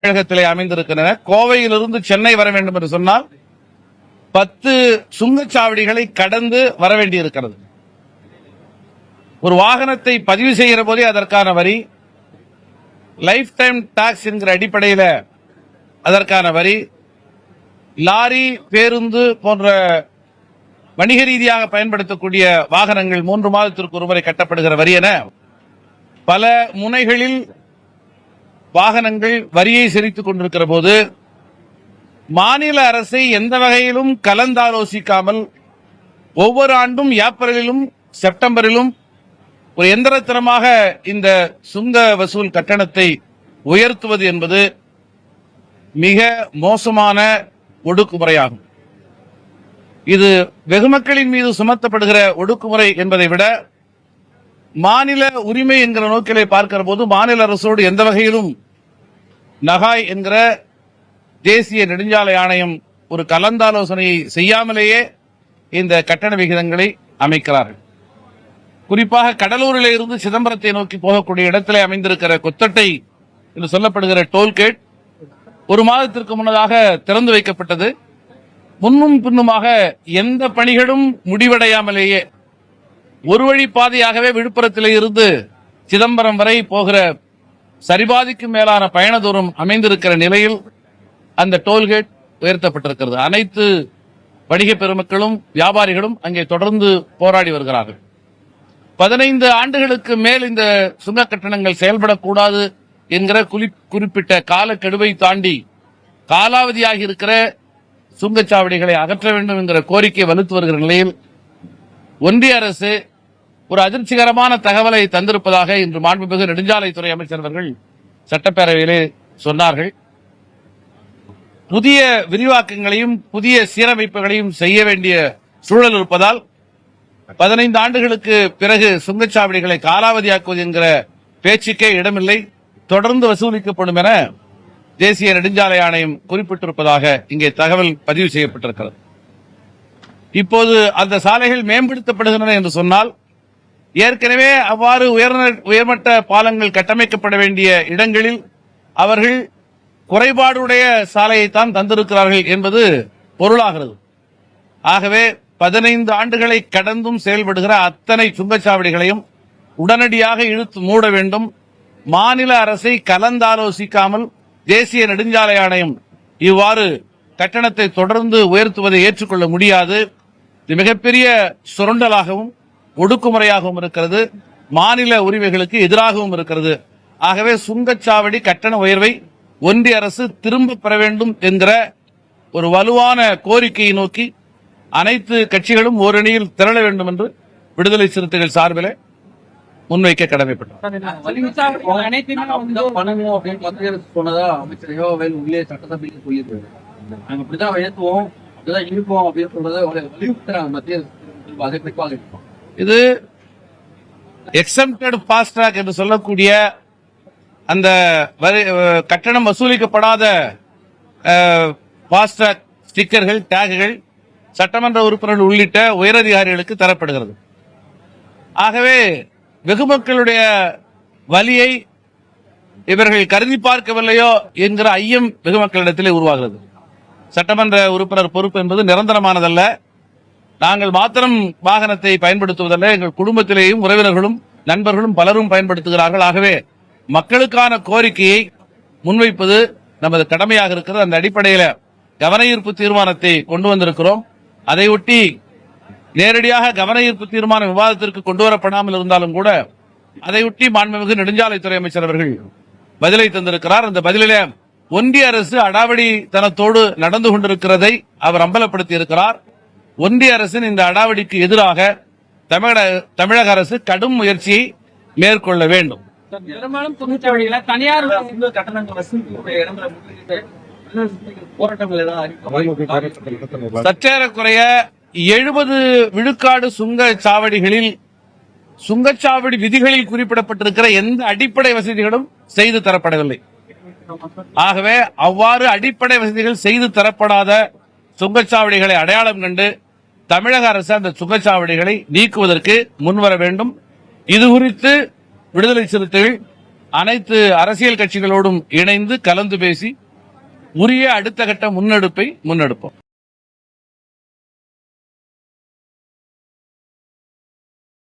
தமிழகத்திலே அமைந்திருக்கின்றன. கோவையிலிருந்து சென்னை வர வேண்டும் என்று சொன்னால் 10 சுங்கச்சாவடிகளை கடந்து வர வேண்டியிருக்கிறது. ஒரு வாகனத்தை பதிவு செய்கிற போதே அதற்கான வரி, லைஃப் டைம் டாக்ஸ் என்கிற அடிப்படையில் அதற்கான வரி, லாரி, பேருந்து போன்ற வணிக ரீதியாக பயன்படுத்தக்கூடிய வாகனங்கள் 3 மாதத்திற்கு ஒருமுறை கட்டப்படுகிற வரி என பல முனைகளில் வாகனங்கள் வரியை செலுத்திக் கொண்டிருக்கிற போது மாநில அரசை எந்த வகையிலும் கலந்தாலோசிக்காமல் ஒவ்வொரு ஆண்டும் ஏப்ரலிலும் செப்டம்பரிலும் ஒரு எந்திரத்தனமாக இந்த சுங்க வசூல் கட்டணத்தை உயர்த்துவது என்பது மிக மோசமான ஒடுக்குமுறையாகும். இது வெகுமக்களின் மீது சுமத்தப்படுகிற ஒடுக்குமுறை என்பதை விட மாநில உரிமை என்கிற நோக்கிலே பார்க்கிற போது மாநில அரசோடு எந்த வகையிலும் நகாய் என்கிற தேசிய நெடுஞ்சாலை ஆணையம் ஒரு கலந்தாலோசனையை செய்யாமலேயே இந்த கட்டண விகிதங்களை அமைக்கிறார்கள். குறிப்பாக கடலூரில் இருந்து சிதம்பரத்தை நோக்கி போகக்கூடிய இடத்திலே அமைந்திருக்கிற கொத்தட்டை என்று சொல்லப்படுகிற டோல்கேட் 1 மாதத்திற்கு முன்னதாக திறந்து வைக்கப்பட்டது. முன்னும் பின்னுமாக எந்த பணிகளும் முடிவடையாமலேயே ஒரு வழி பாதையாகவே விழுப்புரத்திலே இருந்து சிதம்பரம் வரை போகிற சரிபாதிக்கும் மேலான பயண தூரம் அமைந்திருக்கிற நிலையில் அந்த டோல்கேட் உயர்த்தப்பட்டிருக்கிறது. அனைத்து வணிக பெருமக்களும் வியாபாரிகளும் அங்கே தொடர்ந்து போராடி வருகிறார்கள். 15 ஆண்டுகளுக்கு மேல் இந்த சுங்க கட்டணங்கள் செயல்படக்கூடாது என்கிற குறிப்பிட்ட காலக்கெடுவை தாண்டி காலாவதியாகி இருக்கிற சுங்கச்சாவடிகளை அகற்ற வேண்டும் என்கிற கோரிக்கை வலுத்து வருகிற நிலையில் ஒன்றிய அரசு ஒரு அதிர்ச்சிகரமான தகவலை தந்திருப்பதாக இன்று மாண்புமிகு நெடுஞ்சாலைத்துறை அமைச்சர் அவர்கள் சட்டப்பேரவையிலே சொன்னார்கள். புதிய விரிவாக்கங்களையும் புதிய சீரமைப்புகளையும் செய்ய வேண்டிய சூழல் இருப்பதால் 15 ஆண்டுகளுக்கு பிறகு சுங்கச்சாவடிகளை காலாவதியாக்குவது என்கிற பேச்சுக்கே இடமில்லை, தொடர்ந்து வசூலிக்கப்படும் என தேசிய நெடுஞ்சாலை ஆணையம் குறிப்பிட்டிருப்பதாக இங்கே தகவல் பதிவு செய்யப்பட்டிருக்கிறது. இப்போது அந்த சாலைகள் மேம்படுத்தப்படுகின்றன என்று சொன்னால் ஏற்கனவே அவ்வாறு உயர்மட்ட பாலங்கள் கட்டமைக்கப்பட வேண்டிய இடங்களில் அவர்கள் குறைபாடுடைய சாலையைத்தான் தந்திருக்கிறார்கள் என்பது பொருளாகிறது. ஆகவே 15 ஆண்டுகளை கடந்தும் செயல்படுகிற அத்தனை சுங்கச்சாவடிகளையும் உடனடியாக இழுத்து மூட வேண்டும். மாநில அரசை கலந்தாலோசிக்காமல் தேசிய நெடுஞ்சாலை ஆணையம் இவ்வாறு கட்டணத்தை தொடர்ந்து உயர்த்துவதை ஏற்றுக்கொள்ள முடியாது. இது மிகப்பெரிய சுரண்டலாகவும் ஒடுக்குமுறையாகவும் இருக்கிறது, மாநில உரிமைகளுக்கு எதிராகவும் இருக்கிறது. ஆகவே சுங்கச்சாவடி கட்டண உயர்வை ஒன்றிய அரசு திரும்ப பெற வேண்டும் என்கிற ஒரு வலுவான கோரிக்கையை நோக்கி அனைத்து கட்சிகளும் ஓரணியில் திரள வேண்டும் என்று விடுதலை சிறுத்தைகள் சார்பில் முன்வைக்க கடமைப்பட்டோம். இது எக்ஸம்ப்டட் ஃபாஸ்ட் ட்ராக் என்று சொல்லக்கூடிய அந்த கட்டணம் வசூலிக்கப்படாத ஃபாஸ்ட் ட்ராக் ஸ்டிக்கர்கள், டேகுகள் சட்டமன்ற உறுப்பினர்கள் உள்ளிட்ட உயரதிகாரிகளுக்கு தரப்படுகிறது. ஆகவே வெகுமக்களுடைய வலியை இவர்கள் கருதி பார்க்கவில்லையோ என்கிற ஐயம் வெகுமக்களிடத்திலே உருவாகிறது. சட்டமன்ற உறுப்பினர் பொறுப்பு என்பது நிரந்தரமானதல்ல. நாங்கள் மாத்திரம் வாகனத்தை பயன்படுத்துவதல்ல, எங்கள் குடும்பத்திலேயும் உறவினர்களும் நண்பர்களும் பலரும் பயன்படுத்துகிறார்கள். ஆகவே மக்களுக்கான கோரிக்கையை முன்வைப்பது நமது கடமையாக இருக்கிறது. அந்த அடிப்படையில் கவன ஈர்ப்பு தீர்மானத்தை கொண்டு வந்திருக்கிறோம். அதையொட்டி நேரடியாக கவன ஈர்ப்பு தீர்மானம் விவாதத்திற்கு கொண்டு வரப்படாமல் இருந்தாலும் கூட அதையொட்டி மாண்புமிகு நெடுஞ்சாலைத்துறை அமைச்சர் அவர்கள் பதிலை தந்திருக்கிறார். அந்த பதிலில ஒன்றிய அரசு அடாவடித்தனத்தோடு நடந்து கொண்டிருக்கிறதை அவர் அம்பலப்படுத்தி இருக்கிறார். ஒன்றிய அரசின் இந்த அடாவடிக்கு எதிராக தமிழக அரசு கடும் முயற்சியை மேற்கொள்ள வேண்டும். பெரும்பாலும் தனியார் சற்றேறக்குறைய 70 விழுக்காடு சுங்கச்சாவடிகளில் சுங்கச்சாவடி விதிகளில் குறிப்பிடப்பட்டிருக்கிற எந்த அடிப்படை வசதிகளும் செய்து தரப்படவில்லை. ஆகவே அவ்வாறு அடிப்படை வசதிகள் செய்து தரப்படாத சுங்கச்சாவடிகளை அடையாளம் கண்டு தமிழக அரசு அந்த சுங்கச்சாவடிகளை நீக்குவதற்கு முன்வர வேண்டும். இது குறித்து விடுதலை சிறுத்தைகள் அனைத்து அரசியல் கட்சிகளோடும் இணைந்து கலந்து பேசி உரிய அடுத்த கட்ட முன்னெடுப்பை முன்னெடுப்போம்.